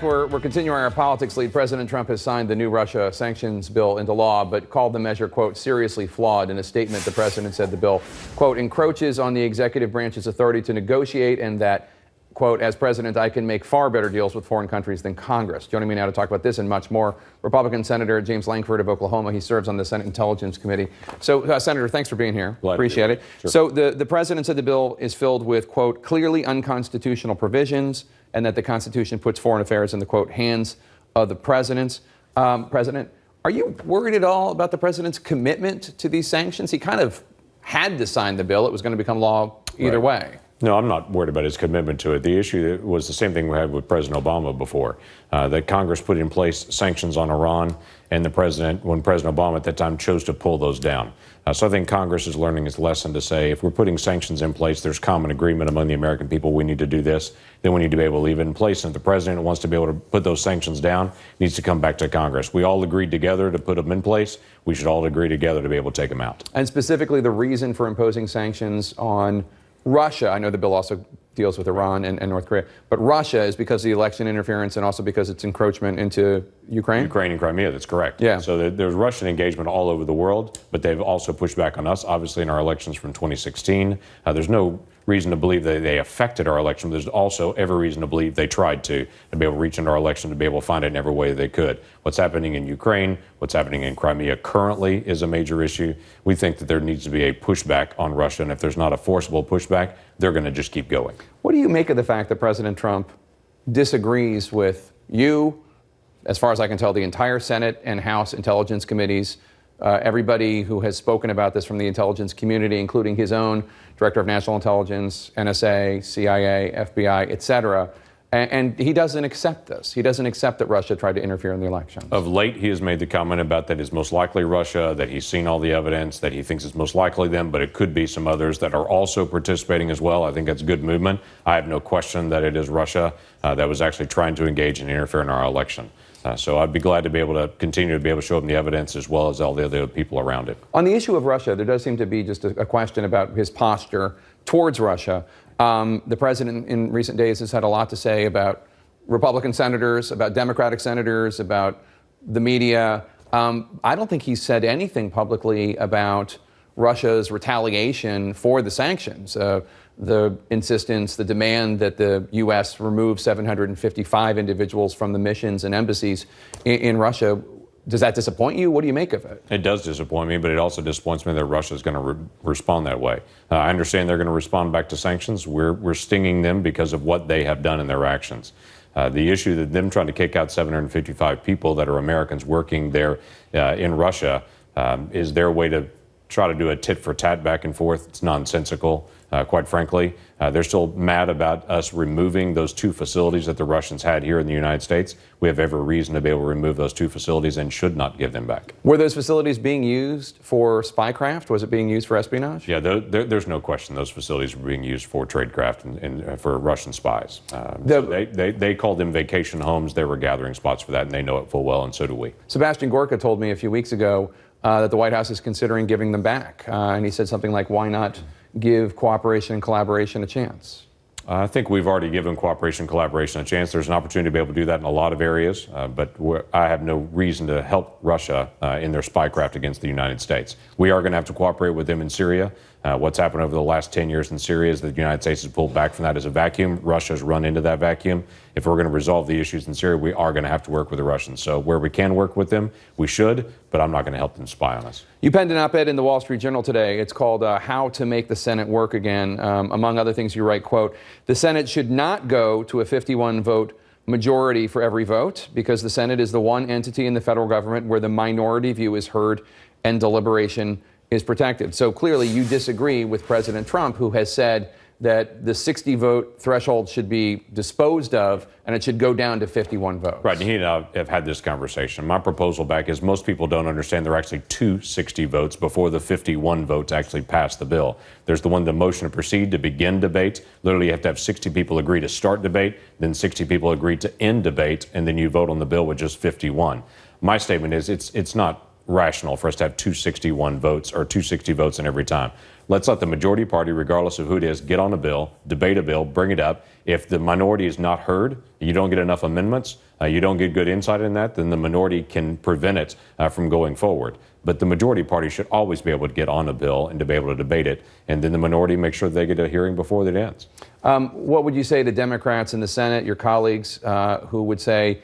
back. We're continuing our politics lead. President Trump has signed the new Russia sanctions bill into law, but called the measure, quote, seriously flawed. In a statement, the president said the bill, quote, encroaches on the executive branch's authority to negotiate and that, quote, as president, I can make far better deals with foreign countries than Congress. Joining me now to talk about this and much more, Republican Senator James Lankford of Oklahoma. He serves on the Senate Intelligence Committee. So, Senator, thanks for being here. Appreciate it. Sure. So the president said the bill is filled with, quote, clearly unconstitutional provisions and that the Constitution puts foreign affairs in the, quote, hands of the president. President, are you worried at all about the president's commitment to these sanctions? He kind of had to sign the bill. It was going to become law either way. No, I'm not worried about his commitment to it. The issue was the same thing we had with President Obama before, that Congress put in place sanctions on Iran, and when President Obama at that time chose to pull those down. So I think Congress is learning its lesson to say, if we're putting sanctions in place, there's common agreement among the American people, we need to do this, then we need to be able to leave it in place. And if the president wants to be able to put those sanctions down, he needs to come back to Congress. We all agreed together to put them in place. We should all agree together to be able to take them out. And specifically the reason for imposing sanctions on Russia, I know the bill also deals with Iran and North Korea, but Russia is because of the election interference and also because it's encroachment into Ukraine? Ukraine and Crimea, that's correct. Yeah. So there's Russian engagement all over the world, but they've also pushed back on us, obviously, in our elections from 2016. There's no reason to believe that they affected our election, but there's also every reason to believe they tried to be able to reach into our election, to be able to find it in every way they could. What's happening in Ukraine, what's happening in Crimea currently is a major issue. We think that there needs to be a pushback on Russia, and if there's not a forcible pushback, they're going to just keep going. What do you make of the fact that President Trump disagrees with you, as far as I can tell, the entire Senate and House Intelligence Committees, everybody who has spoken about this from the intelligence community, including his own Director of National Intelligence, NSA, CIA, FBI, et cetera, and he doesn't accept this. He doesn't accept that Russia tried to interfere in the election. Of late, he has made the comment about that it's most likely Russia, that he's seen all the evidence, that he thinks it's most likely them, but it could be some others that are also participating as well. I think that's good movement. I have no question that it is Russia that was actually trying to engage and interfere in our election. So I'd be glad to be able to continue to be able to show them the evidence as well as all the other people around it. On the issue of Russia, there does seem to be just a question about his posture towards Russia. The president in recent days has had a lot to say about Republican senators, about Democratic senators, about the media. I don't think he's said anything publicly about Russia's retaliation for the sanctions. The insistence, the demand that the U.S. remove 755 individuals from the missions and embassies in Russia. Does that disappoint you? What do you make of it? It does disappoint me, but it also disappoints me that Russia is going to respond that way. I understand they're going to respond back to sanctions. We're stinging them because of what they have done in their actions. The issue that them trying to kick out 755 people that are Americans working there in Russia is their way to try to do a tit for tat back and forth. It's nonsensical, quite frankly. They're still mad about us removing those two facilities that the Russians had here in the United States. We have every reason to be able to remove those two facilities and should not give them back. Were those facilities being used for spycraft? Was it being used for espionage? Yeah, there's no question those facilities were being used for tradecraft and for Russian spies. So they called them vacation homes. They were gathering spots for that, and they know it full well, and so do we. Sebastian Gorka told me a few weeks ago that the White House is considering giving them back. And he said something like, why not give cooperation and collaboration a chance? I think we've already given cooperation and collaboration a chance. There's an opportunity to be able to do that in a lot of areas, but I have no reason to help Russia in their spycraft against the United States. We are going to have to cooperate with them in Syria. What's happened over the last 10 years in Syria is that the United States has pulled back from that as a vacuum. Russia's run into that vacuum. If we're going to resolve the issues in Syria, we are going to have to work with the Russians. So where we can work with them, we should, but I'm not going to help them spy on us. You penned an op-ed in the Wall Street Journal today. It's called How to Make the Senate Work Again. Among other things, you write, quote, the Senate should not go to a 51-vote majority for every vote because the Senate is the one entity in the federal government where the minority view is heard and deliberation is protected. So clearly you disagree with President Trump, who has said that the 60-vote threshold should be disposed of and it should go down to 51 votes. Right, and he and I have had this conversation. My proposal back is most people don't understand there are actually two 60 votes before the 51 votes actually pass the bill. There's the one, the motion to proceed to begin debate. Literally, you have to have 60 people agree to start debate, then 60 people agree to end debate, and then you vote on the bill with just 51. My statement is it's not rational for us to have 261 votes or 260 votes in every time. Let's let the majority party, regardless of who it is, get on a bill, debate a bill, bring it up. If the minority is not heard, you don't get enough amendments, you don't get good insight in that, then the minority can prevent it from going forward. But the majority party should always be able to get on a bill and to be able to debate it, and then the minority make sure they get a hearing before it ends. What would you say to Democrats in the Senate, your colleagues, who would say,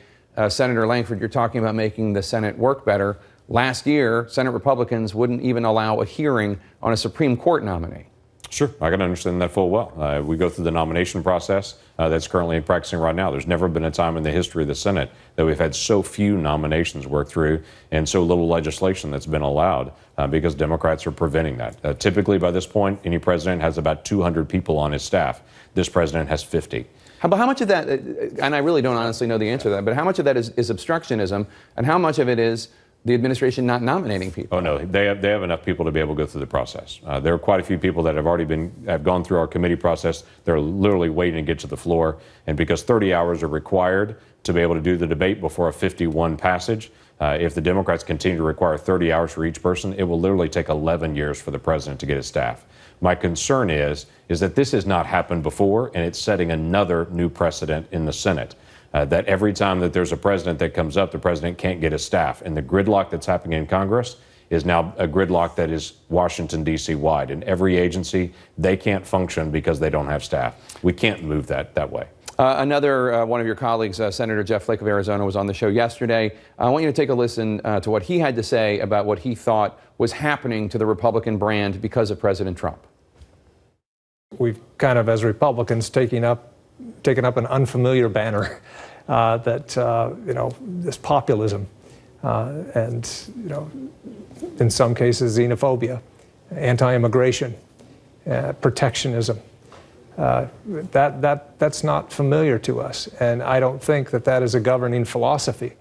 Senator Lankford, you're talking about making the Senate work better. Last year, Senate Republicans wouldn't even allow a hearing on a Supreme Court nominee. Sure, I can understand that full well. We go through the nomination process that's currently practicing right now. There's never been a time in the history of the Senate that we've had so few nominations worked through and so little legislation that's been allowed because Democrats are preventing that. Typically, by this point, any president has about 200 people on his staff. This president has 50. How much of that, and I really don't honestly know the answer to that, but how much of that is obstructionism, and how much of it is the administration not nominating people? Oh, no, they have enough people to be able to go through the process. There are quite a few people that have gone through our committee process. They're literally waiting to get to the floor. And because 30 hours are required to be able to do the debate before a 51 passage, if the Democrats continue to require 30 hours for each person, it will literally take 11 years for the president to get his staff. My concern is that this has not happened before, and it's setting another new precedent in the Senate. That every time that there's a president that comes up, the president can't get his staff. And the gridlock that's happening in Congress is now a gridlock that is Washington, D.C. wide. In every agency, they can't function because they don't have staff. We can't move that way. Another one of your colleagues, Senator Jeff Flake of Arizona, was on the show yesterday. I want you to take a listen to what he had to say about what he thought was happening to the Republican brand because of President Trump. We've kind of, as Republicans, taken up an unfamiliar banner this populism and, in some cases, xenophobia, anti-immigration, protectionism. That's not familiar to us, and I don't think that is a governing philosophy.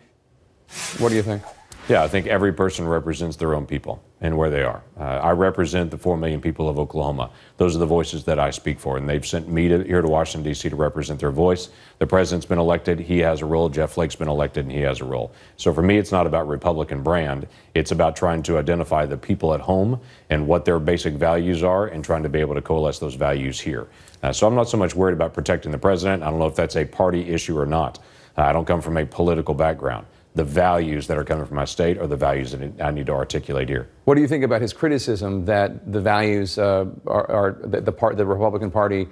What do you think? Yeah, I think every person represents their own people and where they are. I represent the 4 million people of Oklahoma. Those are the voices that I speak for, and they've sent me here to Washington, D.C. to represent their voice. The president's been elected. He has a role. Jeff Flake's been elected, and he has a role. So for me, it's not about Republican brand. It's about trying to identify the people at home and what their basic values are and trying to be able to coalesce those values here. So I'm not so much worried about protecting the president. I don't know if that's a party issue or not. I don't come from a political background. The values that are coming from my state are the values that I need to articulate here. What do you think about his criticism that the values the Republican Party,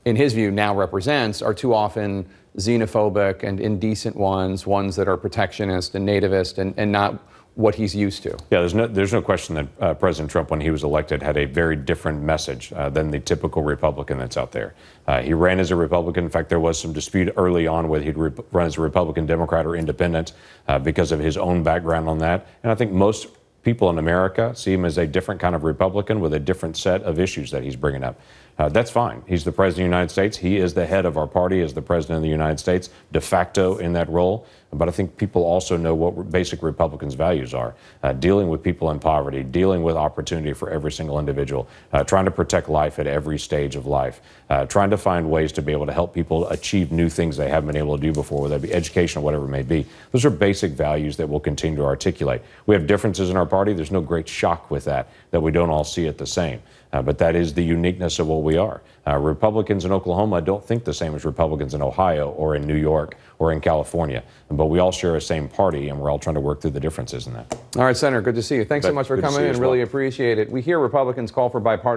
in his view, now represents are too often xenophobic and indecent ones that are protectionist and nativist and not what he's used to? Yeah, there's no question that President Trump, when he was elected, had a very different message than the typical Republican that's out there. He ran as a Republican. In fact, there was some dispute early on whether he'd run as a Republican, Democrat, or independent because of his own background on that. And I think most people in America see him as a different kind of Republican with a different set of issues that he's bringing up. That's fine. He's the president of the United States. He is the head of our party as the president of the United States, de facto in that role. But I think people also know what basic Republicans' values are. Dealing with people in poverty, dealing with opportunity for every single individual, trying to protect life at every stage of life, trying to find ways to be able to help people achieve new things they haven't been able to do before, whether that be education or whatever it may be. Those are basic values that we'll continue to articulate. We have differences in our party. There's no great shock with that we don't all see it the same. But that is the uniqueness of what we are. Republicans in Oklahoma don't think the same as Republicans in Ohio or in New York or in California. But we all share a same party, and we're all trying to work through the differences in that. All right, Senator, good to see you. Thanks so much for coming in. Really appreciate it. We hear Republicans call for bipartisan